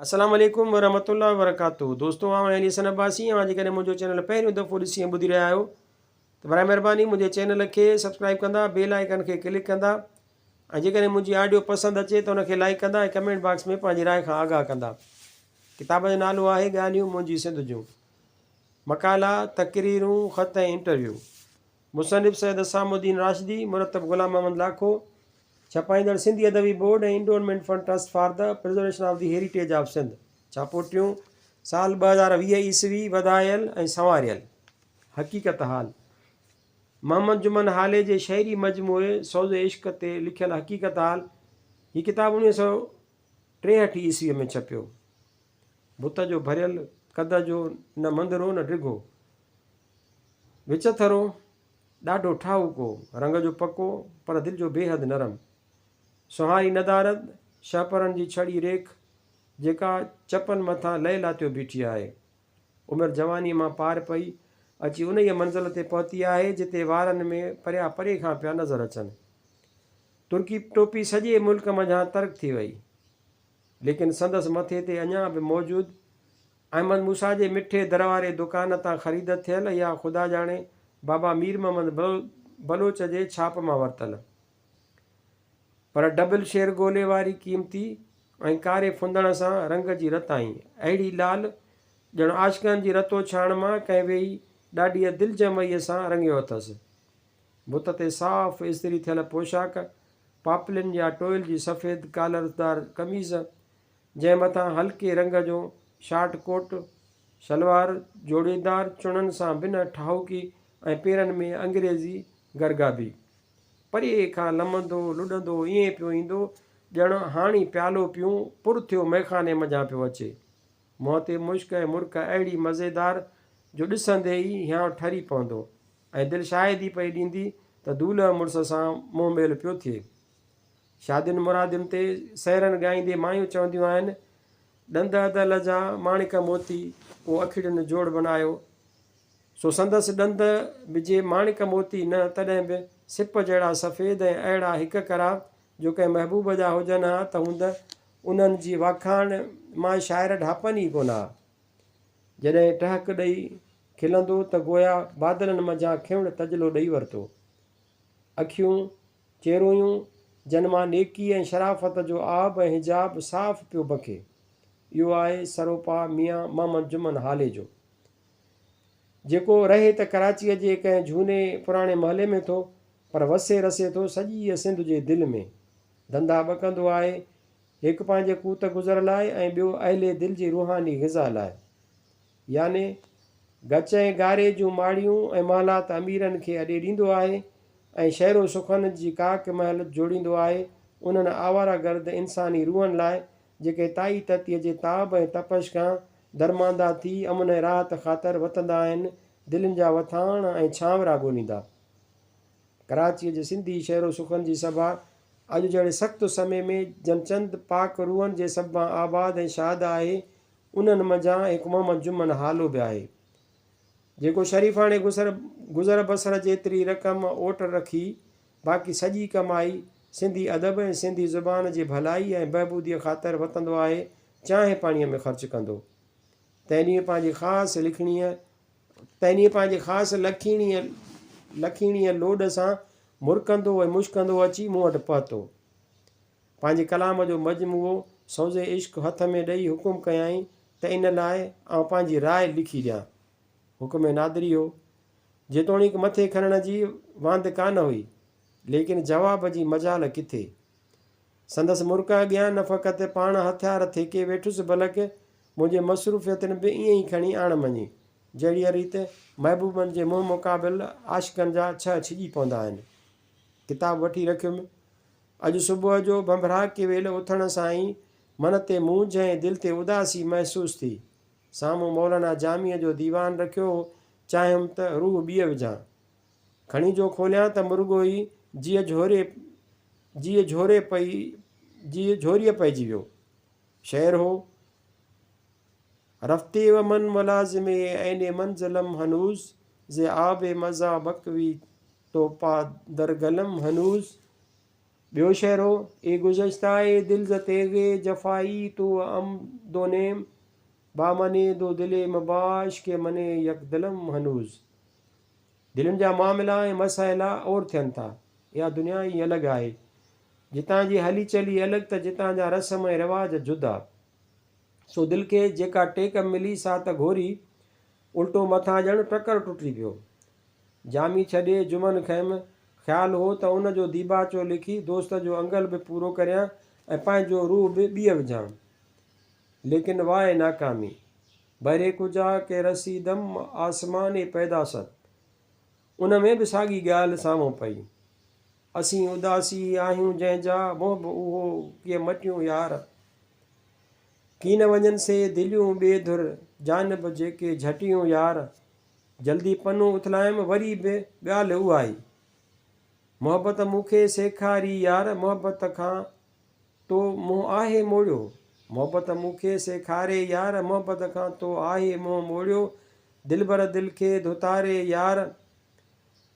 अस्सलाम वालेकुम वरहमतुल्लाहि वबरकातुहू। दोस्तों आउं हसन अब्बासी जेकॾहिं मुंहिंजो चैनल पहिरियों दफ़ो ॾिसी ऐं ॿुधी रहिया आहियो त बराए महिरबानी मुंहिंजे चैनल खे सब्सक्राइब कंदा, बेल आइकन खे क्लिक कंदा ऐं जेकॾहिं मुंहिंजी ऑडियो पसंदि अचे त उनखे लाइक कंदा ऐं कमेंट बॉक्स में पंहिंजी राय खां आगाह कंदा। किताब जो नालो आहे ॻाल्हियूं मुंहिंजी सिंध जूं। मकाला, तक़रीरूं, ख़त ऐं इंटरव्यू। मुसनिफ़ सैयद असामुद्दीन राशिदी, मुरतब ग़ुलाम अहमद लाखो। छपाईंदड़ सिंधी अदबी बोर्ड ऐं endowment fund trust for the preservation of the heritage of Sindh. छापोटियूं साल 2020 ईस्वी। वधायल ऐं संवारियल। हक़ीक़त हाल। मोहम्मद जुमन हाले जे शहरी मजमूए सौज़ इश्क ते लिखियल हक़ीक़त हाल हीअ किताब 1963 ईस्वीअ में छपियो। बुत जो भरियल कद जो न मंदिरो न डिघो, विचथरो ॾाढो ठाहूको, रंग जो पको पर दिलि जो बेहद नरम, सुहारी नदारत, शहपरनि जी छड़ी रेख जेका चपनि मथां लह लाथियो बीठी आहे। उमिरि जवानीअ मां पार पई अची उन ई मंज़िल ते पहुती आहे जिते वारनि में परियां परे खां पिया नज़र अचनि। तुर्की टोपी सॼे मुल्क मंझां तर्क थी वई, लेकिन संदसि मथे ते अञा बि मौजूदु अहमद मूसा जे मिठे दर वारे दुकान तां ख़रीद थियल या ख़ुदा ॼाणे बाबा मीर मोहम्मद बलोच जे छाप मां वरितल, पर डबल शेर गोले वारी क़ीमती ऐं कारे फुंदण सां रंग जी रताई अहिड़ी लाल ॼण आशिक़नि जी रतो छाण मां कंहिं वेही ॾाढीअ दिलजमईअ सां रंगियो अथसि। बुत ते साफ़ इस्त्री थियल पोशाक, पापलिन या टोयल जी सफ़ेद कालरदार कमीज़ जंहिं मथां हल्के रंग जो शार्ट कोट, शलवार जोड़ीदार चुणनि सां बिन ठाहूकी ऐं पेरनि में अंग्रेज़ी गरगाबी। परे खां लमंदो लुॾंदो ईअं पियो ईंदो ॼण हाणी प्यालो पियूं पुर थियो मैखाने मञा पियो अचे। मुंहं ते मुश्क ऐं मुर्क अहिड़ी मज़ेदार जो ॾिसंदे ई हियां ठरी पवंदो ऐं दिलि शायदि ई पई ॾींदी त दूल्ह मुड़ुस सां मुंहुं मेल पियो थिए। शादियुनि मुरादियुनि ते सहरनि ॻाईंदे मायूं चवंदियूं आहिनि, ॾंद अदल जा माणिक मोती पोइ अखिड़ियुनि जोड़ बनायो। सो संदसि ॾंद बि जे माणिक मोती न, तॾहिं बि सिप जहिड़ा सफ़ेद ऐं अहिड़ा हिक करा जो कंहिं महबूब जा हुजनि हा त हूंद उन्हनि जी वाखाण मां शाइर ढापनि ई कोन हा। जॾहिं टहक ॾेई खिलंदो त गोया बादलनि मंझां खिवण तजलो ॾेई वरितो। अखियूं चेरोयूं जन्मा नेकी ऐं शराफ़त जो आब ऐं हिजाब साफ़ पियो बखे। इहो आहे सरोपा मियां मोहम्मद जुमन हाले जो, जेको रहे त कराचीअ जे कंहिं झूने पुराणे महले में थो, पर वसे रसे थो सॼी सिंध जे दिलि में। धंधा ॿकंदो आहे, हिकु पंहिंजे कूत गुज़र लाइ ऐं ॿियो अहले दिलि जी रूहानी ग़िज़ा लाइ। याने गच ऐं गारे जूं माड़ियूं ऐं महलात अमीरनि खे अॾे ॾींदो आहे ऐं शहरो सुखनि जी काक महल जोड़ींदो आहे उन्हनि आवारा गर्द इंसानी रूहनि लाइ जेके ताई ततीअ जे ताब ऐं तपश खां दरमांदा थी अमन ऐं राहत ख़ातिर वतंदा आहिनि दिलनि जा वथाण ऐं छांवरा ॻोल्हींदा। कराचीअ जे सिंधी शहरो सुखनि जी सभा अॼु जहिड़े सख़्तु समय में जन चंद पाक रूहनि जे सभा आबाद ऐं शाद आहे। उन्हनि मंझां हिकु मोहम्मद जुमन हालो बि आहे, जेको शरीफ़ाणे गुज़र बसर जेतिरी रक़म ओट रखी बाक़ी सॼी कमाई सिंधी अदब ऐं सिंधी ज़ुबान जे भलाई ऐं बहबूदीअ ख़ातिर वतंदो आहे, चांहि पाणीअ में ख़र्चु कंदो। तैनीअ पंहिंजी ख़ासि लखीणीअ लोड सां मुरकंदो ऐं मुश्कंदो अची मूं वटि पहुतो। पंहिंजे कलाम जो मजमूओ सौज़े इश्क हथ में ॾेई हुकुम कयई त इन लाइ आउं पंहिंजी राय लिखी ॾियां। हुकुम नादरी हो, जेतोणीकि मथे खणण जी वांद कान हुई, लेकिन जवाब जी मजाल किथे। संदसि मुर्क अॻियां न फ़क़ति पाण हथियार थेके वेठुसि, बल्कि मुंहिंजे मसरूफ़ियतुनि बि ईअं ई खणी आण मञी, जहिड़ीअ रीति महबूबनि जे मुंहुं मुक़ाबिल आशिक़नि जा छह छिॼी पवंदा आहिनि। किताब वठी रखियुमि। अॼु सुबुह जो भंभराके वेल उथण सां ई मन ते मूंझ ऐं दिलि ते उदासी महसूसु थी। साम्हूं मौलाना जामीअ जो दीवान रखियो हो, चाहियुमि त रूह ॿीअ विझां। खणी जो खोलियां त मुर्गो ई झोरीअ पइजी वियो। शेर हो, रफ़्ते व मन मुलाज़िमे ऐने मंज़िलम हनूज़ ज़े आबे मज़ा बकवी तो पा दरगलम हनूज़। ॿियो शेरो, ए गुज़श्ता ए दिल ज़तेगे जफ़ाई तो अम दोनेम बामने दो दिले मबाश के मने यकदलम हनूज़। दिलनि जा मामला ऐं मसाइला और थियनि था। इहा दुनिया ई अलॻि आहे, जितां जी हली चली अलॻि त जितां जा रस्म ऐं रिवाज जुदा। सो दिलि खे जेका टेक मिली सा त घोरी, उल्टो मथां ॼण टकर टुटी पियो। जामी छॾे जुमन खैम, ख़्यालु हो त उन जो दीबाचो लिखी दोस्त जो अंगल बि पूरो करियां ऐं पंहिंजो रूह बि ॿीअ विझां। लेकिन वाह नाकामी, बरे कुजा के रसीदम आसमान पैदासत। उन में बि साॻी ॻाल्हि साम्हूं पई। असीं उदासी आहियूं जंहिंजा मोह उहो कीअं मटियूं यार। की न वञनि से दिलियूं ॿिए धुर जानब जेके झटियूं यार। जल्दी पनो उथलायमि वरी बि ॻाल्हि उहा ई। मोहबत मूंखे सेखारी यार, मोहबत खां तो मुंहुं आहे मोड़ियो। मोहबत मूंखे सेखारे यार, मोहबत खां तो आहे मुंहुं मोड़ियो। दिलबर दिलि खे धुतारे यार,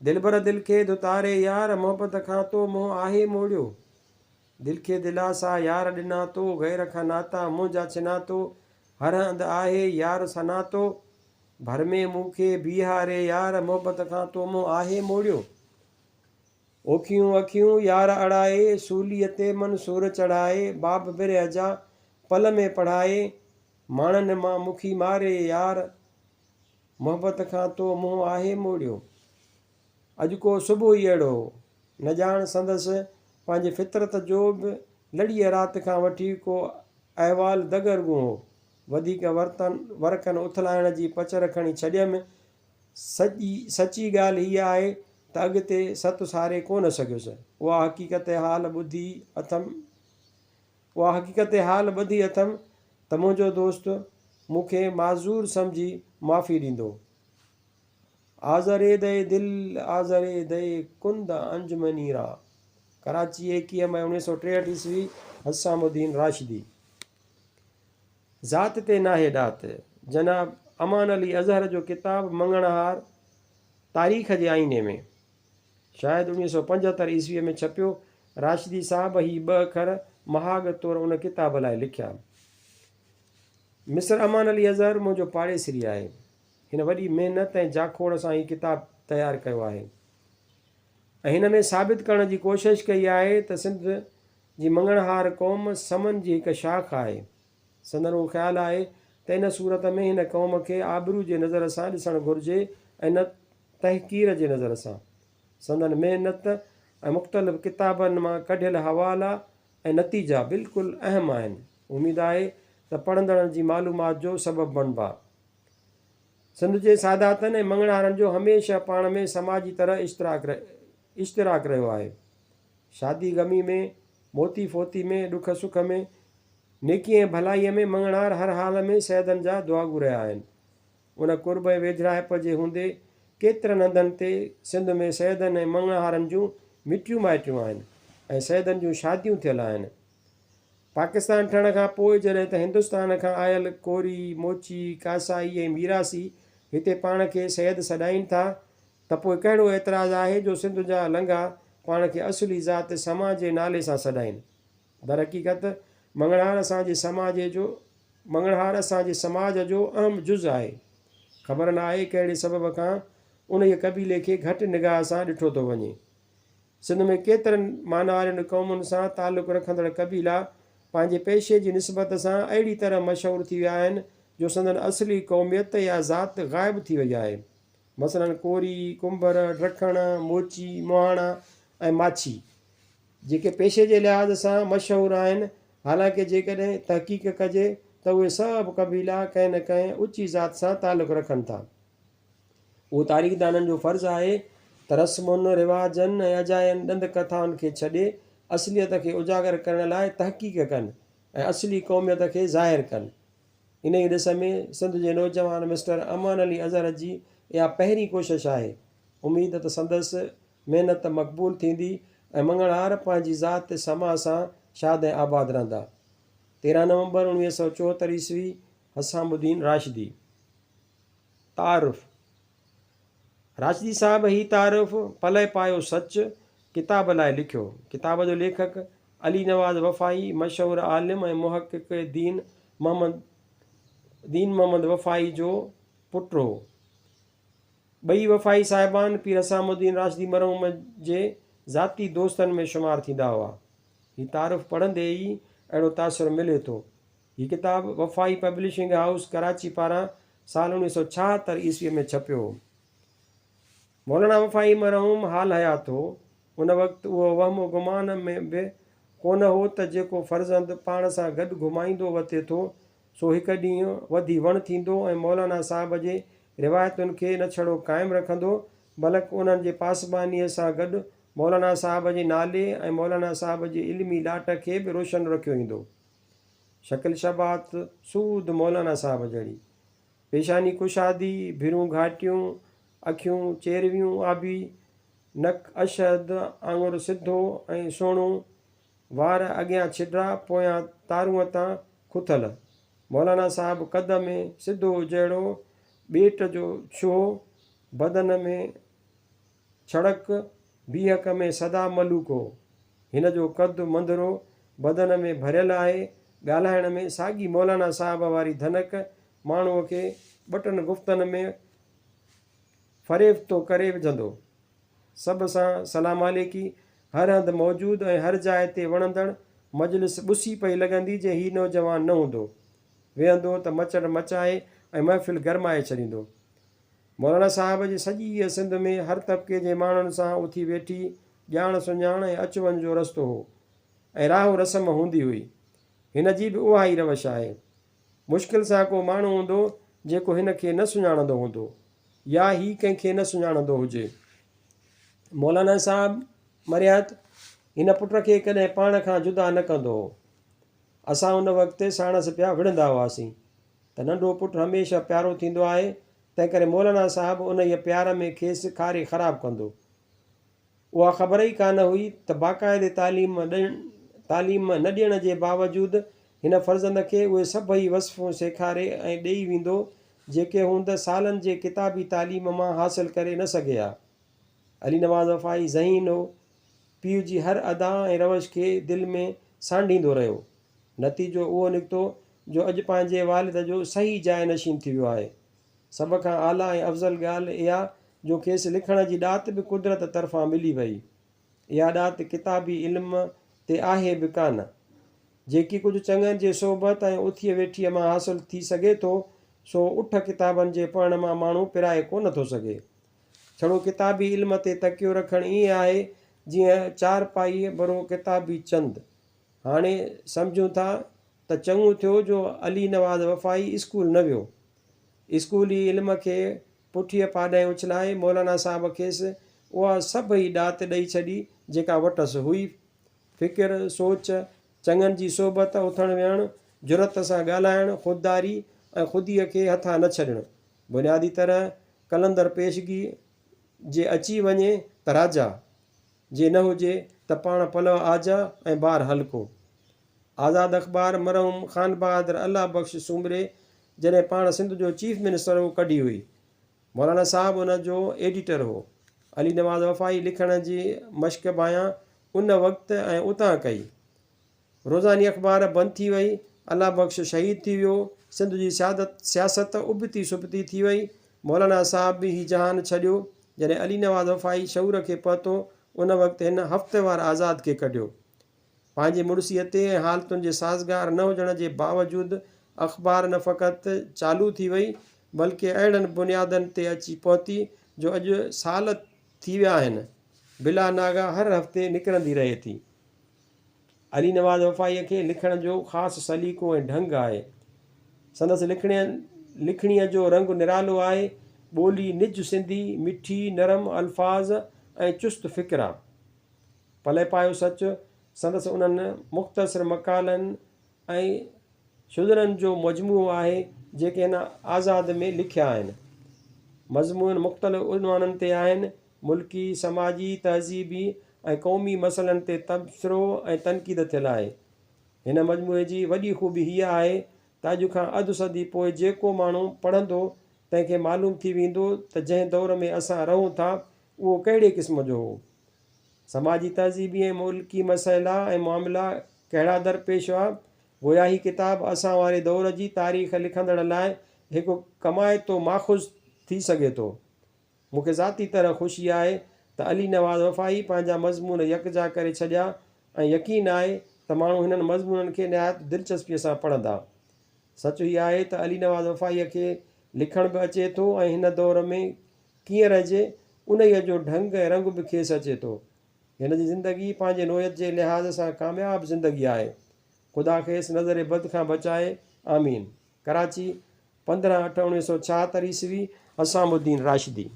दिलबर दिलि खे धुतारे यार, मोहबत खां तो मुंहुं आहे मोड़ियो। दिलि खे दिलासा यार ॾिना तो, गैर खां नाता मुंहिंजा छिना तो। हर हंधि आहे यार सना तो, भर में मूंखे बीहारे यार, मोहबत खां तो मुंहुं आहे मोड़ियो। ओखियूं अखियूं यार अड़ाए, सूलीअ ते मंसूर चढ़ाए। बाब बिरह जा पल में पढ़ाए, माण्हनि मां मुखी मारे यार, मोहबत खां तो मुंहुं आहे मोड़ियो। अॼु को सुबुह ई अहिड़ो न ॼाण संदसि पंहिंजे फितरत जो बि लड़ीअ राति खां वठी को अहवालु दगरगूं हो। वधीक वरकनि उथलाइण जी पचर खणी छॾियमि। सची ॻाल्हि हीअ आहे त अॻिते सत सारे कोन सघियुसि। उहा हक़ीक़त हाल ॿुधी अथमि त मुंहिंजो दोस्त मूंखे माज़ूर सम्झी माफ़ी ॾींदो। आज़रे दे दिल आज़रे दे कुंद अंजमनीरा। कराची 21 मई 1963 ईस्वी, हसामुद्दीन राशिदी। ज़ात ते नाहे ॾात। जनाब अमान अली अज़हर जो किताब मंगणहार तारीख़ जे आईने में शायदि 1975 ईस्वीअ में छपियो। राशिदी साहब ही 2 अखर महाग तौरु उन किताब लाइ लिखिया। मिस्र अमान अली अज़हर मुंहिंजो पाड़ेसिरी आहे। हिन वॾी महिनत ऐं जाखोड़ सां ही किताब तयारु कयो आहे ऐं हिन में साबित करण जी कोशिशि कई आहे त सिंध जी मंगणहार क़ौम समन जी हिकु शाख आहे। संदन उहो ख़्यालु आहे त इन सूरत में हिन क़ौम खे आबरू जे नज़र सां ॾिसणु घुरिजे ऐं न तहक़ीर जे नज़र सां। संदन महिनत ऐं मुख़्तलिफ़ किताबनि मां कढियल हवाला ऐं नतीजा बिल्कुलु अहम आहिनि। उमेदु आहे त पढ़ंदड़नि जी मालूमात जो सबबु बणिबा। सिंध जे सादातनि ऐं मंगणहारनि जो हमेशह पाण में समाजी तरह इश्तिराक रहियो आहे। शादी गमी में, मोती फ़ोती में, ॾुख सुख में, नेकी ऐं भलाईअ में मंगणहार हर हाल में सैदनि जा दुआगू रहिया आहिनि। उन कुर्ब ऐं वेझड़ाइप जे हूंदे केतिरनि हंधनि ते सिंध में सैदनि ऐं मंगणहारनि जूं मिटियूं माइटियूं आहिनि ऐं सैदनि जूं शादियूं थियल आहिनि। पाकिस्तान ठहण खां पोइ जॾहिं त हिंदुस्तान खां आयल कोरी, मोची, कासाई ऐं मीरासी हिते पाण खे सैद सॾाइनि था, त पोइ कहिड़ो एतिराज़ु आहे जो सिंध जा लंघा पाण खे असली ज़ात समाज जे नाले सां सॾाइनि। दर हक़ीक़त मंगणहार असांजे समाज जो अहम जुज़ आहे। ख़बर न आहे कहिड़े सबब खां उन क़बीले खे घटि निगाह सां ॾिठो थो वञे। सिंध में केतिरनि माना वारनि क़ौमुनि सां तालुक़ु रखंदड़ क़बीला पंहिंजे पेशे जी निस्बत सां अहिड़ी तरह मशहूरु थी विया आहिनि जो संदन असली क़ौमियत या ज़ात ग़ाइबु थी वई आहे। मसलन कोरी, कुंभर, ड्रखण, मोची, मोहाणा ऐं माछी जेके पेशे जे लिहाज़ सां मशहूरु आहिनि, हालांकि जेकॾहिं तहक़ीक़ कजे त उहे सभु क़बीला कंहिं न कंहिं ऊची ज़ात सां तालुक़ु रखनि था। उहो तारीख़दाननि जो फ़र्ज़ु आहे त रस्मुनि, रिवाजनि ऐं अजायनि ॾंद कथाउनि खे छॾे असलियत खे उजागर करण लाइ तहक़ीक़ कनि ऐं असली क़ौमियत खे ज़ाहिरु कनि। इन ई ॾिस में सिंध जे नौजवान मिस्टर अमान अली अज़हर जी इहा पहिरीं कोशिशि आहे। उमेद त संदसि महिनत मक़बूल थींदी ऐं मंगणहार पंहिंजी ज़ात समा सां शाद ऐं आबाद रहंदा। 13 नवंबर 1974 ईस्वी, हसामुद्दीन राशिदी। तारुफ़। राशिदी साहब ही तारुफ़ पले पायो सच किताब लाइ लिखियो। किताब जो लेखक अली नवाज़ वफ़ाई मशहूरु आलिम ऐं मुहक़िक़ दीन मोहम्मद वफ़ाई जो पुटु हो। ॿई वफ़ाई साहिबान पीर असामुद्दीन राशिदी मरहूम जे ज़ाती दोस्तनि में शुमारु थींदा हुआ। हीउ तारीफ़ पढ़ंदे ई अहिड़ो तासुरु मिले थो। हीअ किताबु वफ़ाई पब्लिशिंग हाउस कराची पारां साल 1976 ईस्वीअ में छपियो हो। मौलाना वफ़ाई मरहूम हाल हयात हो। उन वक़्तु उहो वहम गुमान में बि कोन हो त जेको फ़र्ज़ंद पाण सां गॾु घुमाईंदो वठे थो सो हिकु ॾींहुं वधी वण थींदो ऐं मौलाना साहिब जे रिवायतुनि खे न छड़ो क़ाइमु रखंदो बल्कि उन्हनि जे पासबानीअ सां गॾु मौलाना साहिब जे नाले ऐं मौलाना साहिब जे इल्मी लाट खे बि रोशन रखियो ईंदो। शकिल शबात सूद मौलाना साहिब जहिड़ी, पेशानी कुशादी, भिरूं घाटियूं, अखियूं चेरवियूं आबी, नक अशद आंगुर सिधो ऐं सोणो, वार अॻियां छिडरा पोयां तारूअ तां खुथल। मौलाना साहिब कद में सिधो जहिड़ो ॿेट जो छो, बदन में छड़क, बीहक में सदा मलूक हो। हिन जो कद मंदिरो बदन में भरियल आहे। ॻाल्हाइण में साॻी मौलाना साहिब वारी धनक माण्हूअ खे ॿटनि गुफ़्तनि में फ़रेब थो करे विझंदो। सभ सां सलाम अलेकी, हर हंधि मौजूदु ऐं हर जाइ ते वणंदड़, मजलिस ॿुसी पई लॻंदी जे हीउ नौजवान न हूंदो। वेहंदो त मचड़ मचाए ऐं महफ़िल गरमाए छॾींदो। मौलाना साहिब जी सॼी सिंध में हर तबिके जे माण्हुनि सां उथी वेठी ॼाण सुञाण ऐं अचु वञ जो रस्तो हो ऐं राहो रस्म हूंदी हुई। हिन जी बि उहा ई रवश आहे। मुश्किल सां को माण्हू हूंदो जेको हिन खे न सुञाणंदो हूंदो या ही कंहिंखे न सुञाणंदो हुजे। मौलाना साहिब मरियात हिन पुट खे कॾहिं पाण खां जुदा न कंदो हो। असां उन वक़्तु साणसि पिया विढ़ंदा हुआसीं त नंढो पुटु हमेशह प्यारो थींदो आहे, तंहिं करे मौलाना साहिब उन ई प्यार में खेसि खारे ख़राबु कंदो। उहा ख़बर ई कान हुई त बाक़ाइदे तालीम न ॾियण जे बावजूदु हिन फ़र्ज़ंद खे उहे सभई वसफ़ूं सेखारे ऐं ॾेई वेंदो जेके हूंद सालनि जे किताबी तालीम मां हासिलु करे न सघे हा। अली नवाज़ वफ़ाई ज़हीन हो। पीउ जी हर अदा ऐं रवश खे दिलि में सांढींदो रहियो। नतीजो उहो निकितो जो अॼु पंहिंजे वालिद जो सही जाइ नशीन थी वियो आहे। सभ खां आला ऐं अफ़ज़ल ॻाल्हि इहा जो खेसि लिखण जी ॾात बि कुदरत तरफ़ां मिली वई। इहा ॾात किताबी इल्म ते आहे बि कान, जेकी कुझु चङनि जे सोबत ऐं उथीअ वेठीअ मां हासिलु थी सघे थो सो उठ किताबनि जे पढ़ण मां माण्हू पिराए कोन थो सघे। छड़ो किताबी इल्म ते तकियो रखणु ईअं आहे जीअं चारपाईअ बरो किताबी चंद। हाणे सम्झूं था त चङो थियो जो अली नवाज़ वफ़ाई स्कूल न वियो। स्कूली इल्म खे पुठीअ पाॾे उछलाए मौलाना साहिब खेसि उहा सभई ॾात ॾेई छॾी जेका वटसि हुई। फ़िकिर, सोच, चङनि जी सोबत, उथणु विहणु, जुरत सां ॻाल्हाइणु, ख़ुददारी ऐं ख़ुदीअ खे हथां न छॾणु। बुनियादी तरह कलंदर पेशगी जे अची वञे त राजा, जे न हुजे त पाण पलव आजा ऐं बार हल्को। आज़ाद अख़बार मरहूम ख़ान बहादुर अल्लाह बख़्श सूमरे जॾहिं पाण सिंध जो चीफ मिनिस्टर हो कढी हुई। मौलाना साहिब उन जो एडिटर हो। अली नवाज़ वफ़ाई लिखण जी मश्क बायां उन वक़्तु ऐं उतां कई। रोज़ानी अख़बार बंदि थी वई। अल्लाह बख़्श शहीद थी वियो। सिंध जी सियासत उबती सुबती थी वई। मौलाना साहिब बि ही जहान छॾियो। जॾहिं अली नवाज़ वफ़ाई शऊर खे पहुतो उन वक़्तु हिन हफ़्तेवार आज़ाद खे कढियो। पंहिंजी मुड़सियत ऐं हालतुनि जे साज़गार न हुजण जे बावजूदु अख़बार न फ़क़ति चालू थी वई बल्कि अहिड़नि बुनियादनि ते अची पहुती जो अॼु साल थी विया आहिनि बिला नागा हर हफ़्ते निकिरंदी रहे थी। अली नवाज़ वफ़ाईअ खे लिखण जो ख़ासि सलीक़ो ऐं ढंग आहे। संदसि लिखणीअ जो रंग निरालो आहे। ॿोली निज सिंधी, मिठी नरम अल्फाज़ ऐं चुस्त फ़िक्रा। पले पायो सच संदसि उन्हनि मुख़्तसिर मक़ालनि ऐं शुदरनि जो मजमूओ आहे जेके हिन आज़ाद में लिखिया आहिनि। मज़मून मुख़्तलिफ़ उनवाननि ते आहिनि। मुल्की, समाजी, तहज़ीबी ऐं क़ौमी मसइलनि ते तबसरो ऐं तनक़ीद थियल आहे। हिन मजमूए जी वॾी ख़ूबी हीअ आहे त अॼु खां अधु सदी पोइ जेको माण्हू पढ़ंदो तंहिंखे मालूम थी वेंदो त जंहिं दौर में असां रहूं था उहो कहिड़े क़िस्म जो हो। समाजी तहज़ीबी ऐं मुल्की मसइला ऐं मामला कहिड़ा दरपेश हुआ। गोया ही किताबु असां वारे दौर जी तारीख़ लिखंदड़ लाइ हिकु कमाइतो माख़ुज़ थी सघे थो। मूंखे ज़ाती तरह ख़ुशी आहे त अली नवाज़ वफ़ाई पंहिंजा मज़मून यकजा करे छॾिया ऐं यकीन आहे त माण्हू हिननि मज़मूननि खे निहायत दिलचस्पीअ सां पढ़ंदा। सच हीअ आहे त अली नवाज़ वफ़ाईअ खे लिखण बि अचे थो ऐं हिन दौर में कीअं रहिजे उन जो ढंग ऐं रंग बि खेसि अचे थो। हिन जी ज़िंदगी पंहिंजे नोयत जे लिहाज़ सां कामयाबु ज़िंदगी आहे। ख़ुदा खेसि नज़र बद खां बचाए, आमीन। कराची 15/8/1976 ईस्वी। असामुद्दीन राशिदी।